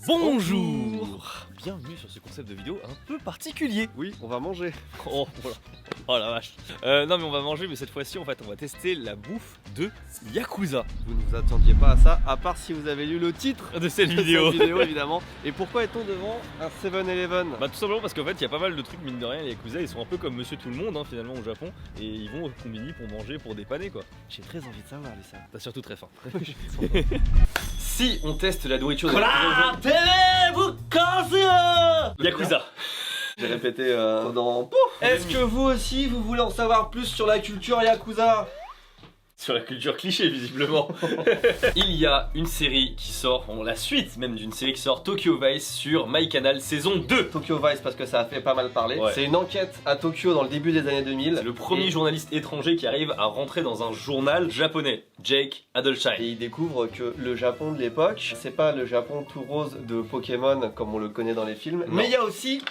Bonjour. Bienvenue sur ce concept de vidéo un peu particulier. Oui, on va manger. Oh, voilà. Oh la vache. Non mais on va manger, mais cette fois-ci en fait on va tester la bouffe de Yakuza. Vous ne vous attendiez pas à ça, à part si vous avez lu le titre De cette vidéo. Évidemment. Et pourquoi est-on devant un 7-Eleven? Bah tout simplement parce qu'en fait il y a pas mal de trucs, mine de rien, les Yakuza ils sont un peu comme Monsieur Tout le Monde finalement au Japon. Et ils vont au combini pour manger, pour dépanner quoi. J'ai très envie de savoir, Lisa. T'as surtout très faim. Si on teste la nourriture de Yakuza. J'ai répété dans... Est-ce que vous aussi, vous voulez en savoir plus sur la culture Yakuza? Sur la culture cliché visiblement. Il y a une série qui sort, la suite même d'une série qui sort, Tokyo Vice sur MyCanal saison 2. Tokyo Vice parce que ça a fait pas mal parler. Ouais. C'est une enquête à Tokyo dans le début des années 2000. C'est le premier journaliste étranger qui arrive à rentrer dans un journal japonais, Jake Adolshine. Et il découvre que le Japon de l'époque, c'est pas le Japon tout rose de Pokémon comme on le connaît dans les films, mais il y a aussi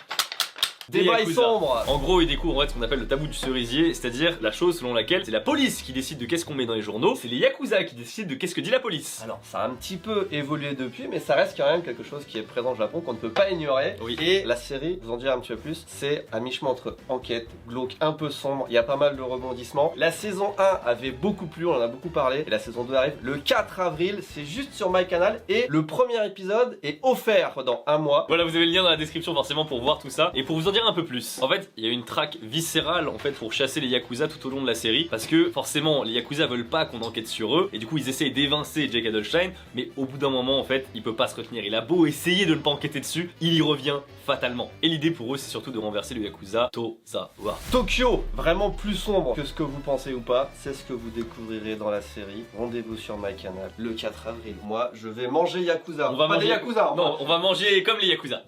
des bails Yakuza. sombres. En gros, il découvre en fait ce qu'on appelle le tabou du cerisier, c'est-à-dire la chose selon laquelle c'est la police qui décide de qu'est-ce qu'on met dans les journaux, c'est les Yakuza qui décident de qu'est-ce que dit la police. Alors, ça a un petit peu évolué depuis, mais ça reste quand même quelque chose qui est présent au Japon qu'on ne peut pas ignorer. Oui. Et la série, vous en dire un petit peu plus, c'est à mi-chemin entre enquête, glauque, un peu sombre. Il y a pas mal de rebondissements. La saison 1 avait beaucoup plu, on en a beaucoup parlé. Et la saison 2 arrive le 4 avril. C'est juste sur MyCanal. Et le premier épisode est offert dans un mois. Voilà, vous avez le lien dans la description forcément pour voir tout ça. Et pour vous en dire un peu plus, en fait, il y a une traque viscérale en fait pour chasser les Yakuza tout au long de la série. Parce que forcément, les Yakuza veulent pas qu'on enquête sur eux. Et du coup, ils essayent d'évincer Jake Adolshine. Mais au bout d'un moment, en fait, il peut pas se retenir. Il a beau essayer de ne pas enquêter dessus, il y revient fatalement. Et l'idée pour eux, c'est surtout de renverser le Yakuza Tozawa. Tokyo, vraiment plus sombre que ce que vous pensez ou pas. C'est ce que vous découvrirez dans la série. Rendez-vous sur MyCanal le 4 avril. Moi, je vais manger Yakuza. On va pas manger des Yakuza. Non, on va manger comme les Yakuza.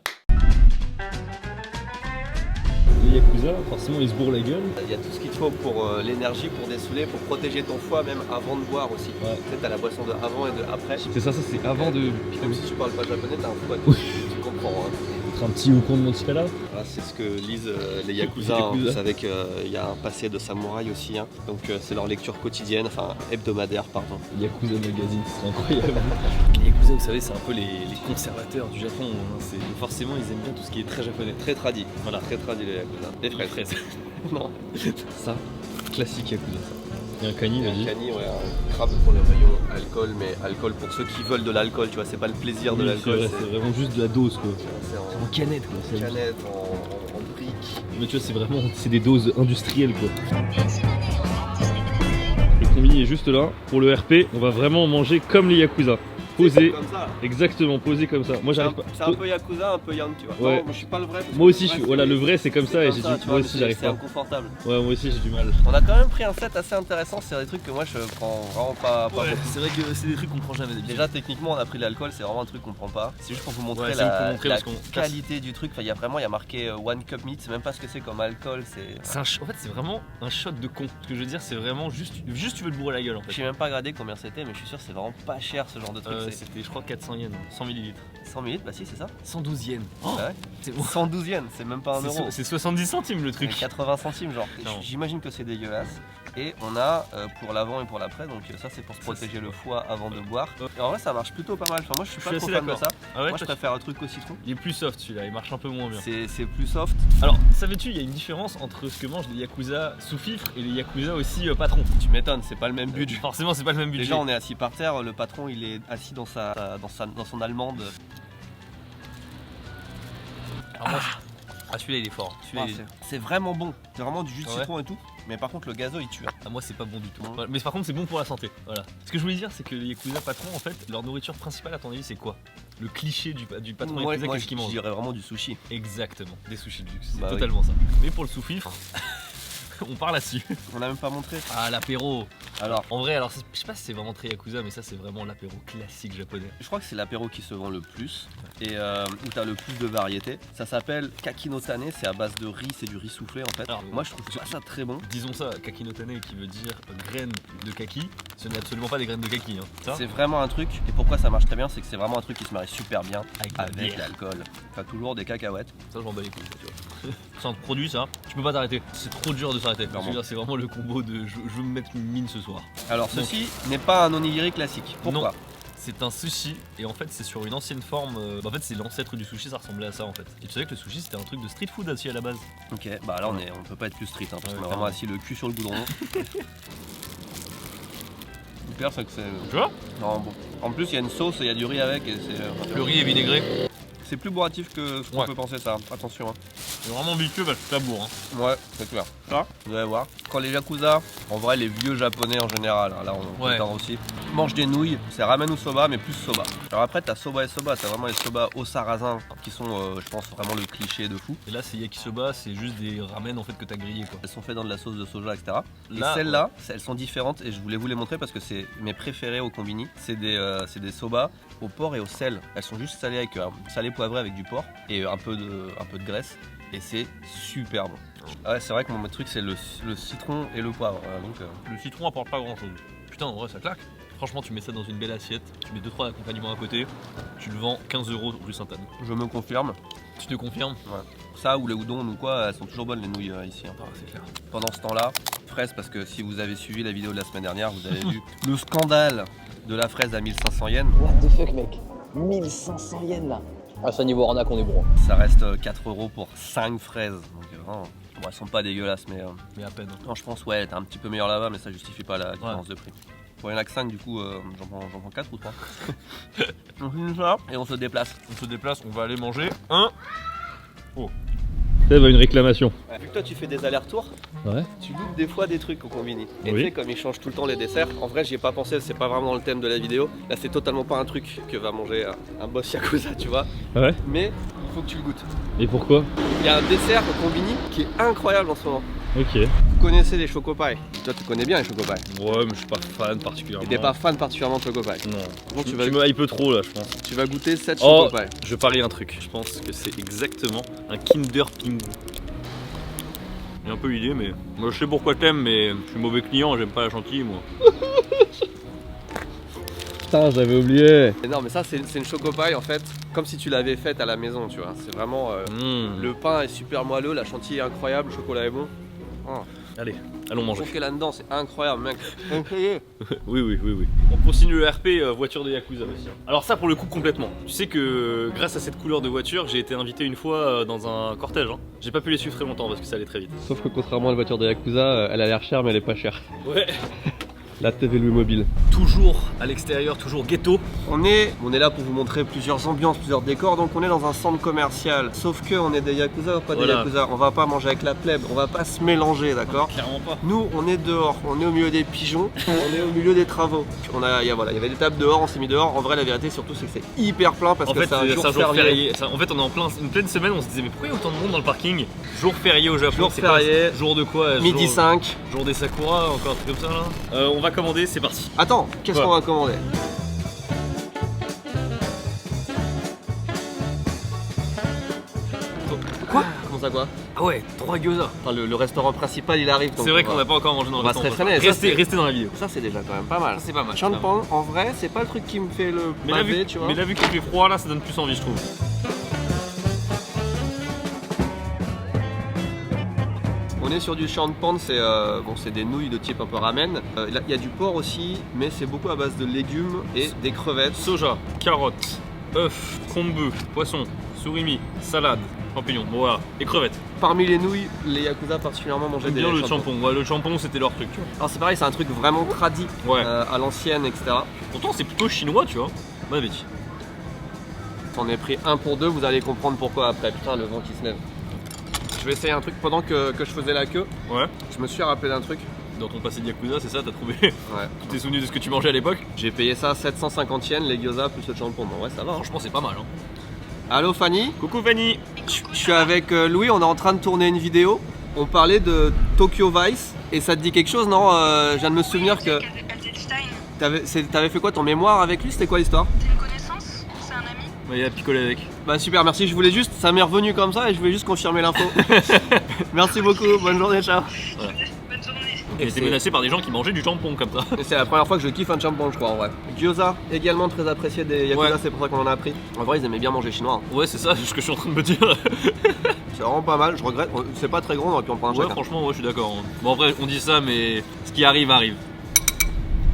Les Yakuza, forcément ils se bourrent la gueule. Il y a tout ce qu'il te faut pour l'énergie, pour dessouler, pour protéger ton foie même avant de boire aussi. Ouais. Tu sais, t'as la boisson de avant et de après. C'est ça c'est avant de Même si tu parles pas japonais, t'as un foie. Tu comprends. Hein. être un petit Wukong de Monticello. Voilà, c'est ce que lisent les Yakuza. Hein. Vous savez qu'il y a un passé de samouraï aussi. Hein. Donc c'est leur lecture quotidienne, enfin hebdomadaire, pardon. Yakuza Magazine, c'est incroyable. Les Yakuza, vous savez, c'est un peu les conservateurs du Japon. Hein. Forcément, ils aiment bien tout ce qui est très japonais. Très tradit. Voilà. Très tradit les Yakuza. Des fraises. Non. Ça, classique Yakuza ça. Il y a un cani, Un vas-y. cani, ouais, un crabe pour le rayon alcool, mais alcool pour ceux qui veulent de l'alcool, tu vois, c'est pas le plaisir de Oui, l'alcool. c'est vraiment juste de la dose quoi. C'est en En canette quoi. canette, en briques. Mais tu vois c'est vraiment, c'est des doses industrielles quoi. Le combi est juste là. Pour le RP, on va vraiment manger comme les Yakuza. Posé, Comme ça. exactement, posé comme ça. Moi j'arrive pas. C'est un peu Yakuza, un peu Yann, tu vois. Ouais. Non, moi je suis pas le vrai. parce que Moi aussi, le vrai, voilà, c'est- le vrai c'est comme ça et j'ai comme ça, dit, tu moi vois, aussi j'arrive c'est pas. inconfortable. Ouais, moi aussi j'ai du mal. On a quand même pris un set assez intéressant, c'est des trucs que moi je prends vraiment pas beaucoup. c'est vrai que c'est des trucs qu'on prend jamais d'habitude. Déjà techniquement on a pris l'alcool, c'est vraiment un truc qu'on prend pas. C'est juste pour vous montrer Ouais, c'est pour la, montrer la parce qu'on- qualité du truc. Enfin, il y a vraiment, il y a marqué One Cup Meat, c'est même pas ce que c'est comme alcool, c'est... En fait, c'est vraiment un shot de con. Ce que je veux dire, c'est vraiment juste tu veux te bourrer la gueule en Je fait. sais même pas regardé combien c'était, mais je suis sûr que c'est vraiment pas cher ce genre de truc. C'est C'était, je crois, 400 yens, 100 millilitres. 100 minutes, bah si c'est ça. 112 yens. Bah ouais. C'est 112 yens, c'est même pas un euro. C'est 70 centimes le truc. C'est 80 centimes genre. Non. J'imagine que c'est dégueulasse. Et on a pour l'avant et pour l'après, donc ça c'est pour se protéger le foie avant de boire. Et en vrai ça marche plutôt pas mal. Enfin moi je suis pas suis trop assez fan de d'accord. ça. Ah ouais, Moi je préfère un truc au citron. Il est plus soft celui-là, il marche un peu moins bien. C'est plus soft. Alors, savais-tu, il y a une différence entre ce que mangent les Yakuza sous-fifre et les Yakuza aussi patron. Tu m'étonnes, c'est pas le même budget. Forcément, c'est pas le même budget. Déjà on est assis par terre, le patron il est assis dans son allemande. Alors, moi, celui-là il est fort. Celui-là, il est- C'est vraiment bon. C'est vraiment du jus de Ah ouais. citron et tout. Mais par contre le gazo il tue. Hein. Ah, moi c'est pas bon du tout. Non. Voilà. Mais par contre c'est bon pour la santé. Voilà. Ce que je voulais dire c'est que les Yakuza patrons en fait leur nourriture principale à ton avis c'est quoi? Le cliché du patron Moi, Yakuza, qu'est-ce je qu'il mange? dirais vraiment du sushi. Exactement, des sushis de luxe, c'est Bah oui. totalement ça. Mais pour le sous-fifre, on part là-dessus. On a même pas montré. Ah l'apéro. Alors En vrai alors je sais pas si c'est vraiment très Yakuza mais ça c'est vraiment l'apéro classique japonais. je crois que c'est l'apéro qui se vend le plus et où t'as le plus de variétés. Ça s'appelle Kaki no Tane, c'est à base de riz, c'est du riz soufflé en fait. Alors, moi je trouve pas ça très bon. Disons ça, kaki no tane qui veut dire graines de kaki, ce n'est absolument pas des graines de kaki. Hein. Ça C'est vraiment un truc, et pourquoi ça marche très bien, c'est que c'est vraiment un truc qui se marie super bien Avec la avec bière. l'alcool. T'as toujours des cacahuètes. Ça, je m'en bats les couilles, ça, tu vois. C'est un produit, ça. Tu peux pas t'arrêter. C'est trop dur de s'arrêter. Clairement. C'est vraiment le combo de je veux me mettre une mine ce soir. Alors Donc- ceci n'est pas un onigiri classique. Pourquoi? C'est un sushi et en fait c'est sur une ancienne forme. En fait c'est l'ancêtre du sushi, ça ressemblait à ça en fait. Et tu savais que le sushi c'était un truc de street food aussi à la base. Ok, bah là on peut pas être plus street hein, parce qu'on a vraiment assis le cul sur le goudron. Hyper ça que c'est. Tu vois? Non bon. En plus il y a une sauce et il y a du riz avec et c'est. Le riz est vinaigré. C'est plus bourratif que ce qu'on peut penser ça, attention. Hein. C'est vraiment vicieux parce que ça bourre. Hein. Ouais, c'est clair. Ça, vous allez voir. Quand les yakuza, en vrai les vieux japonais en général, hein, là on peut entendre aussi, mangent des nouilles, c'est ramen ou soba mais plus soba. Alors après t'as soba et soba, t'as vraiment les soba au sarrasin qui sont je pense vraiment le cliché de fou. Et là c'est yakisoba, c'est juste des ramen en fait que t'as grillé quoi. Elles sont faites dans de la sauce de soja etc. Là, et celles-là, elles sont différentes et je voulais vous les montrer parce que c'est mes préférés au combini. C'est des soba au porc et au sel. Elles sont juste salées avec salé poivré avec du porc et un peu de graisse. Et c'est super bon. Ah ouais, c'est vrai que mon truc c'est le citron et le poivre. Donc, Le citron apporte pas grand chose. Putain, en vrai ça claque. Franchement, tu mets ça dans une belle assiette, tu mets 2-3 accompagnements à côté, tu le vends 15 € rue Sainte-Anne. je me confirme. Tu te confirmes? Ouais. Ça ou les udon ou quoi, elles sont toujours bonnes les nouilles ici. Hein. Ah, c'est clair. Pendant ce temps-là, fraise parce que si vous avez suivi la vidéo de la semaine dernière, vous avez vu le scandale de la fraise à 1500 yens. What the fuck mec, 1500 yens là. Ah ça niveau arnaque on est bon. Ça reste 4 € pour 5 fraises. Donc bon, elles sont pas dégueulasses mais à peine. non, je pense ouais, t'es un petit peu meilleur là-bas mais ça justifie pas la différence de prix. Bon, il y en a que 5 du coup, j'en prends 4 ou 3. On finit ça et on se déplace. On se déplace, on va aller manger un. Seb a une réclamation. Ouais. Vu que toi tu fais des allers-retours, Ouais. tu loupes des fois des trucs au combini. Et Oui. tu sais comme ils changent tout le temps les desserts, en vrai j'y ai pas pensé, c'est pas vraiment dans le thème de la vidéo. Là c'est totalement pas un truc que va manger un boss yakuza tu vois. Ouais. Mais il faut que tu le goûtes. Et pourquoi? Il y a un dessert au combini qui est incroyable en ce moment. Ok. Vous connaissez les chocopies. Toi tu connais bien les chocopies. Ouais, mais je suis pas fan particulièrement. Et t'es pas fan particulièrement de chocopies. Non. Donc Tu me hype trop là, je pense. tu vas goûter 7 Oh, chocopies. je parie un truc. Je pense que c'est exactement un Kinder Pingu. J'ai un peu l'idée, mais moi je sais pourquoi t'aimes, mais je suis mauvais client, j'aime pas la chantilly moi. Putain, j'avais oublié. Et non mais ça c'est une chocopie en fait, comme si tu l'avais faite à la maison tu vois. C'est vraiment... Le pain est super moelleux, la chantilly est incroyable, le chocolat est bon. Oh. Allez, allons manger. Chauffer là-dedans, c'est incroyable, mec. Oui. On continue le RP voiture de Yakuza aussi. Alors ça pour le coup complètement. Tu sais que grâce à cette couleur de voiture, j'ai été invité une fois dans un cortège. Hein. J'ai pas pu les suivre très longtemps parce que ça allait très vite. Sauf que contrairement à la voiture de Yakuza, elle a l'air chère mais elle est pas chère. Ouais. La TV Louis Mobile. Toujours à l'extérieur, toujours ghetto. On est là pour vous montrer plusieurs ambiances, plusieurs décors, donc on est dans un centre commercial. Sauf que on est des Yakuza ou pas Voilà. des Yakuza, on va pas manger avec la plèbe, on va pas se mélanger, d'accord? Clairement pas. Nous, on est dehors, on est au milieu des pigeons, on est au milieu des travaux. Il y avait des tables dehors, on s'est mis dehors. En vrai, la vérité, surtout, c'est que c'est hyper plein parce En que fait, c'est un jour férié. En fait, on est en une pleine semaine, on se disait mais pourquoi il y a autant de monde dans le parking? Jour férié au Japon. Jour c'est quoi, férié. jour de quoi? Midi jour, 5. Jour des Sakura, encore un truc comme ça là. On va commander, c'est parti. Attends, qu'est-ce Ouais. qu'on va commander? Quoi? Comment ça quoi? Ah ouais, 3 gyoza. Enfin, le restaurant principal il arrive. donc C'est vrai on qu'on va- n'a pas encore mangé dans on le va se restaurant. réfréner, ça, c'est- Restez dans la vidéo. Ça c'est déjà quand même pas mal. Ça c'est pas mal. Chanpan, en vrai, c'est pas le truc qui me fait le Mais là, baver, vu, tu vois. mais là, vu qu'il fait froid, là, ça donne plus envie, je trouve. On est sur du chanpan, c'est c'est des nouilles de type un peu ramen. Il y a du porc aussi, mais c'est beaucoup à base de légumes et des crevettes. Soja, carottes, œufs, kombu, poisson, surimi, salade, champignons, bon, voilà, et crevettes. Parmi les nouilles, les yakuza particulièrement mangeaient J'aime des bien le champons. champon. Ouais, le champon, c'était leur truc, tu vois. Alors c'est pareil, c'est un truc vraiment tradi, Ouais. à l'ancienne, etc. Pourtant, c'est plutôt chinois, tu vois. Bonne appétit. J'en ai pris un pour deux, vous allez comprendre pourquoi après. Putain, le vent qui se lève. Je vais essayer un truc pendant que je faisais la queue. Ouais. Je me suis rappelé d'un truc. Dans ton passé de Yakuza, c'est ça, t'as trouvé Ouais. tous tes souvenirs de ce que tu mangeais à l'époque? J'ai payé ça 750 yens, les gyoza plus le champon. Bon, ouais, ça va. Hein. Franchement, c'est pas mal, hein. Allô Fanny? Coucou Fanny. Je suis avec Louis, on est en train de tourner une vidéo. On parlait de Tokyo Vice et ça te dit quelque chose, non? Je viens de me souvenir que t'avais fait quoi ton mémoire avec lui? C'était quoi l'histoire? C'est une connaissance? C'est un ami? Ouais, il a picolé avec. Bah super, merci. Je voulais juste, ça m'est revenu comme ça et je voulais juste confirmer l'info. Merci beaucoup, bonne journée, ciao. Bonne journée. Il était c'est- menacé par des gens qui mangeaient du tampon comme ça. Et c'est la première fois que je kiffe un champon, je crois en vrai. Gyoza, également très apprécié des Yakuza, Ouais. c'est pour ça qu'on en a appris. En vrai, ils aimaient bien manger chinois. Hein. Ouais, c'est ça, c'est ce que je suis en train de me dire. C'est vraiment pas mal, je regrette. C'est pas très grand, on aurait pu en prendre un Ouais, chacun. franchement, ouais, je suis d'accord. Hein. Bon, en vrai, on dit ça, mais ce qui arrive, arrive.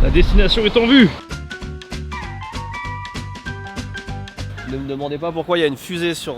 La destination est en vue. Ne me demandez pas pourquoi il y a une fusée sur.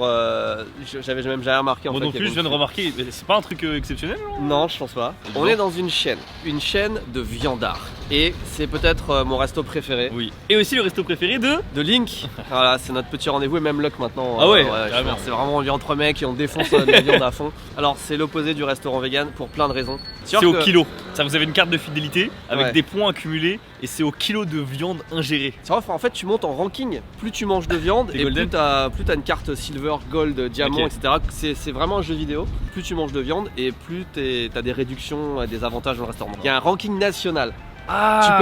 J'avais même jamais remarqué en Moi fait. non qu'il y plus, avait je viens de une remarquer, mais c'est pas un truc exceptionnel non? fusée. Non, je pense pas. On est dans une chaîne de viandards. Et c'est peut-être mon resto préféré. Oui. Et aussi le resto préféré de Link. Voilà, c'est notre petit rendez-vous et même Luck maintenant. Ah ouais, je carrément. pense, c'est vraiment on vit entre mecs et on défonce de la viande à fond. Alors c'est l'opposé du restaurant vegan pour plein de raisons. C'est au kilo. Ça, vous avez une carte de fidélité avec Ouais. des points accumulés et c'est au kilo de viande ingérée. C'est vrai, en fait tu montes en ranking, plus tu manges de viande T'es et golden. plus t'as une carte silver, gold, diamant, Ok. etc. C'est vraiment un jeu vidéo. Plus tu manges de viande et plus t'as des réductions, des avantages dans le restaurant. Il y a un ranking national. Ah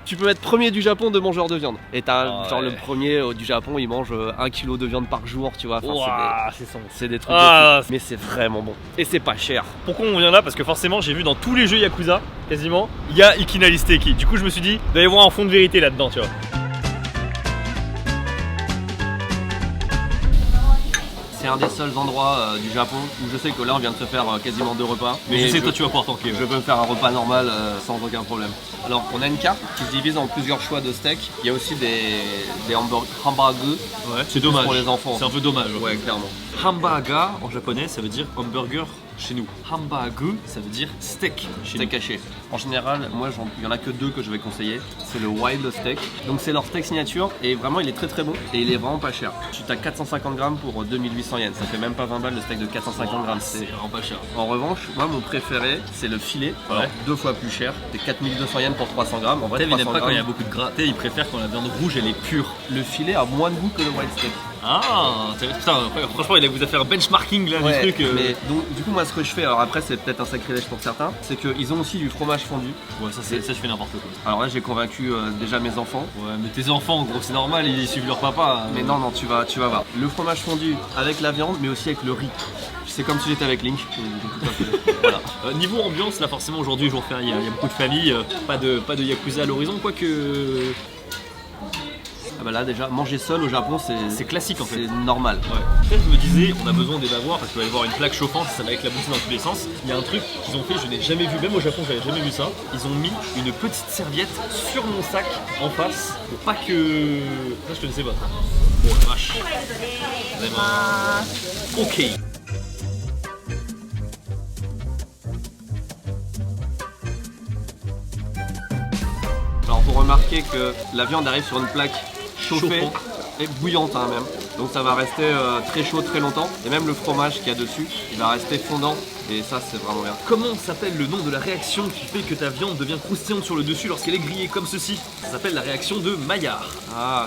Tu peux mettre premier du Japon de mangeurs de viande. Et t'as Ah genre ouais. le premier du Japon, il mange 1 kg de viande par jour, tu vois. Enfin, Ouah, c'est son. c'est des trucs Ah, de fou. Mais c'est vraiment bon. Et c'est pas cher. Pourquoi on vient là? Parce que forcément j'ai vu dans tous les jeux Yakuza, quasiment, il y a Ikinari Steaki. Du coup je me suis dit, il doit y avoir un fond de vérité là-dedans, tu vois. C'est un des seuls endroits du Japon où je sais que là on vient de se faire quasiment 2 repas. Mais je sais, je- toi tu vas pouvoir tanker. Je peux me faire un repas normal sans aucun problème. Alors on a une carte qui se divise en plusieurs choix de steaks. Il y a aussi des hamburgers. Ouais, c'est dommage. pour les enfants. C'est un peu dommage. Ouais, clairement. Hamburger en japonais ça veut dire hamburger chez nous. Hamburger ça veut dire steak chez Steak haché. En général, moi il y en a que 2 que je vais conseiller. C'est le Wild Steak. Donc c'est leur steak signature et vraiment il est très très bon et il est vraiment pas cher. Tu as 450 grammes pour 2800 yens. Ça fait même pas 20 balles le steak de 450 grammes. C'est vraiment pas cher. En revanche, moi mon préféré c'est le filet. Alors Ouais. 2 fois plus cher. C'est 4200 yens pour 300 grammes. En vrai, Tev il n'aime 300 pas quand il y a grammes, beaucoup de gras. Tev il préfère quand la viande rouge elle est pure. le filet a moins de goût que le Wild Steak. Ah, putain, franchement il vous a fait un benchmarking là Ouais, du truc. mais donc du coup moi ce que je fais, alors après c'est peut-être un sacrilège pour certains, c'est qu'ils ont aussi du fromage fondu. Ouais, ça je fais n'importe quoi. Alors là j'ai convaincu déjà mes enfants. Ouais, mais tes enfants, gros, c'est normal, ils suivent leur papa. Mais non, tu vas voir. Le fromage fondu avec la viande, mais aussi avec le riz. C'est comme si j'étais avec Link. Tout à fait. Voilà. Niveau ambiance, là forcément aujourd'hui, jour férié, il y a beaucoup de familles, pas de Yakuza à l'horizon, quoique Ah bah là déjà, manger seul au Japon c'est classique en fait. c'est normal. Ouais. Peut-être je me disais, on a besoin des bavoirs parce qu'il va y avoir une plaque chauffante, ça va éclabousser dans tous les sens. Il y a un truc qu'ils ont fait, je n'ai jamais vu, même au Japon, j'avais jamais vu ça. Ils ont mis une petite serviette sur mon sac en face pour pas que. Ça, je connaissais pas. Oh la vache. Vraiment. Ok. Alors vous remarquez que la viande arrive sur une plaque chauffée Chauffant. et bouillante hein, même. Donc ça va rester très chaud très longtemps. Et même le fromage qu'il y a dessus, il va rester fondant. Et ça c'est vraiment bien. Comment s'appelle le nom de la réaction qui fait que ta viande devient croustillante sur le dessus lorsqu'elle est grillée comme ceci? Ça s'appelle la réaction de Maillard. Ah.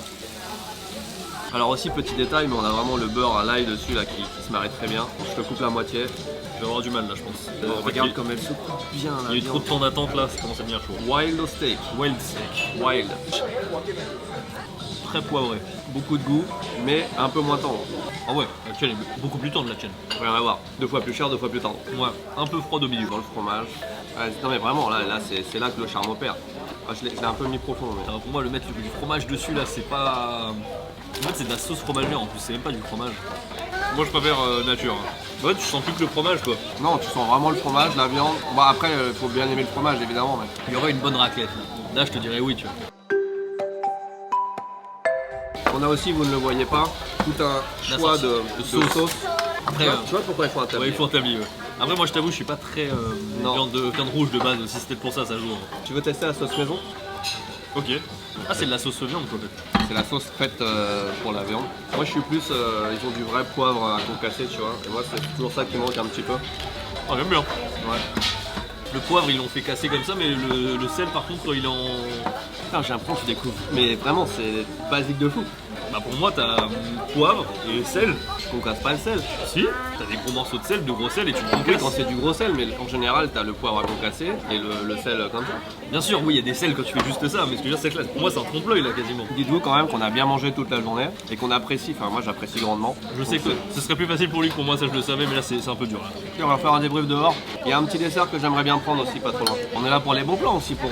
Alors aussi petit détail, mais on a vraiment le beurre à l'ail dessus là qui se marie très bien. Je te coupe la moitié. Je vais avoir du mal là, je pense. Regarde comme elle se coupe bien Il la y a eu trop viande. de temps d'attente là, ça commence à devenir chaud. Wild steak. Wild steak. Wild. Très poivré. Beaucoup de goût, mais un peu moins tendre. Ah ouais, la chaîne est beaucoup plus tendre la chaîne. Rien à voir. 2 fois plus cher, 2 fois plus tendre. Ouais, un peu froid au milieu. Dans le fromage. Ouais, non mais vraiment, là c'est là que le charme opère. Ah, je l'ai un peu mis profond. Mais... Alors, pour moi, le mettre du fromage dessus là, c'est pas. En fait, c'est de la sauce fromagère en plus, c'est même pas du fromage. Moi, je préfère nature. Ouais, tu sens plus que le fromage quoi. Non, tu sens vraiment le fromage, la viande. Bon après, il faut bien aimer le fromage évidemment. Mais... Il y aurait une bonne raclette là. Là, je te dirais oui, tu vois. On a aussi, vous ne le voyez pas, tout un La choix sauce. de sauce. sauce. Après, Tu vois pourquoi il faut un tablier. ouais, il faut un tablier. Ouais. Après, moi, je t'avoue, je suis pas très Non. viande rouge de base aussi. C'est peut-être pour ça, ça joue. Hein. Tu veux tester la sauce maison? Ok. Ah, c'est de la sauce viande quoi, en fait. C'est la sauce faite pour la viande. Moi je suis plus, ils ont du vrai poivre à concasser, tu vois. Et moi c'est toujours ça qui manque un petit peu. Ah, j'aime bien. Ouais. Le poivre, ils l'ont fait casser comme ça, mais le sel, par contre, il est en. Putain, j'ai l'impression que tu découvres. Mais vraiment, c'est basique de fou. Bah, pour moi, t'as poivre et sel. Je concasse pas le sel. Si, t'as des gros morceaux de sel, de gros sel, et tu le Oui, concasses. quand c'est du gros sel, mais en général, t'as le poivre à concasser et le sel comme ça. Bien sûr, oui, il y a des sels quand tu fais juste ça, mais ce que je veux dire, c'est que là, pour moi, c'est un trompe-l'œil là quasiment. Dites-vous quand même qu'on a bien mangé toute la journée et qu'on apprécie, enfin moi j'apprécie grandement. Je sais que ce serait plus facile pour lui que pour moi, ça je le savais, mais là, c'est un peu dur. Là. Et on va faire un débrief dehors. Il y a un petit dessert que j'aimerais bien prendre aussi, pas trop loin. On est là pour les bons plans aussi, pour...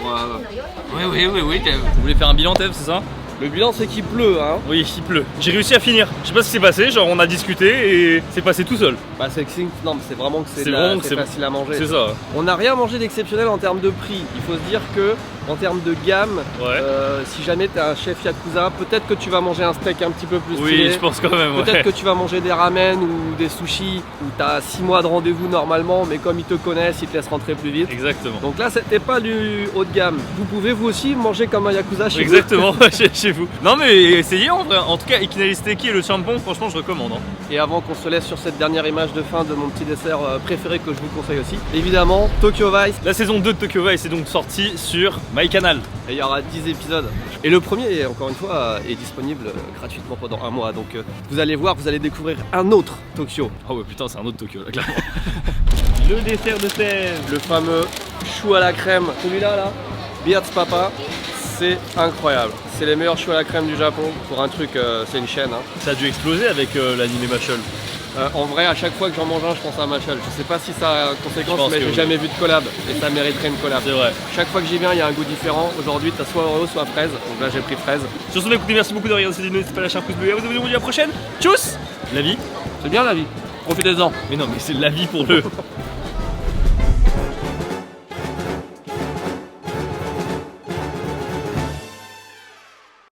Oui, Vous voulez faire un bilan, Tev, c'est ça? Le bilan c'est qu'il pleut, hein. Oui, il pleut. J'ai réussi à finir. Je sais pas ce qui s'est passé, genre on a discuté et c'est passé tout seul. Bah c'est que non, mais c'est vraiment que C'est vraiment que c'est c'est facile à manger. C'est ça. On n'a rien mangé d'exceptionnel en termes de prix. Il faut se dire que en termes de gamme, Ouais. si jamais t'es un chef yakuza, peut-être que tu vas manger un steak un petit peu plus Oui, stylé. je pense quand même. Peut-être Ouais. que tu vas manger des ramen ou des sushis où t'as 6 mois de rendez-vous normalement, mais comme ils te connaissent, ils te laissent rentrer plus vite. Exactement. Donc là, c'était pas du haut de gamme. Vous pouvez vous aussi manger comme un yakuza chez Exactement, chez vous. Non mais essayez en vrai. En tout cas, Ikinari Steaki et le Champon, franchement, je recommande. Hein. vous. Et avant qu'on se laisse sur cette dernière image de fin de mon petit dessert préféré que je vous conseille aussi, évidemment, Tokyo Vice. La saison 2 de Tokyo Vice est donc sortie sur MyCanal. Et il y aura 10 épisodes. Et le premier, encore une fois, est disponible gratuitement pendant un mois. Donc vous allez voir, vous allez découvrir un autre Tokyo. Oh ouais, putain, c'est un autre Tokyo là, clairement. Le dessert de sève. Le fameux chou à la crème. Celui-là, là, Beard's Papa, c'est incroyable. C'est les meilleurs choux à la crème du Japon. Pour un truc, c'est une chaîne. Hein. Ça a dû exploser avec l'anime Mashal. En vrai, à chaque fois que j'en mange un, je pense à Machel. Je sais pas si ça a Je conséquence, pense mais que j'ai oui. jamais vu de collab. Et ça mériterait une collab. C'est vrai. Chaque fois que j'y viens, il y a un goût différent. Aujourd'hui, t'as soit Oreo, soit fraise. Donc là, j'ai pris fraise. Sur ce, écoutez, merci beaucoup de regarder cette vidéo. N'hésitez pas à lâcher un pouce bleu et à vous abonner. On vous dit à la prochaine. Tchuss. La vie. C'est bien la vie. Profitez-en. Mais non, mais c'est la vie pour le